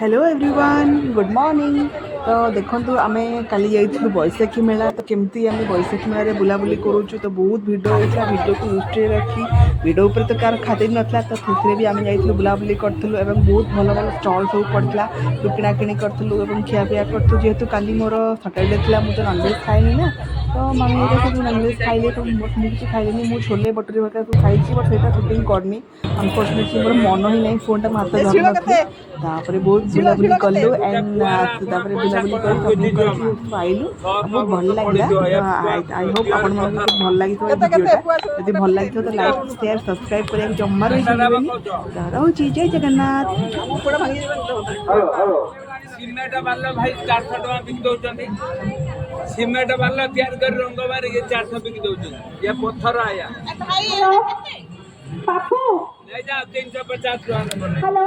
Hello everyone good morning. तो देखो आम काली जाइलु बैशाखी मेला। तो केमती आम बैशाखी मेला बुलाबुली करूँ तो बहुत भिड़ होता भिड को दृष्टि रखी भिड उपर तो कार खातिर नाला तो से भी आम जाइलु बुलाबुली करूँ और बहुत भल भल स्टल सब पड़ा तो किणाकिणी करूँ खियापिया करूँ जेहेतु काली मोर सटरडे थी मुझे नॉनवेज खाएनी ना तो मम्मी ये सब नॉनवेज खाइले तो मुझे खाइलेनी मुझे छोले बटरी वगैरह सब खाई बट से सुटिंग करनी अनफर्चुनेटली मोर मन ही नहीं फोन टा हाथ धर नथी बहुत बुलाबुली कलु एंड बुलाबुली कर शॉपिंग करके आइलु बहुत भल लगे। आई होप आपण मन भल लगी वीडियोटा यदि भल लगी तो लाइक शेयर सब्सक्राइब करने जमार रोचे जय जगन्नाथ। सिमेंट बाल भाई 400 टका बिक दौरान सिमेंट बाल तैयार कर रंग मार 400 बिक दौरान ये पत्थर आया नहीं जा 350 टका।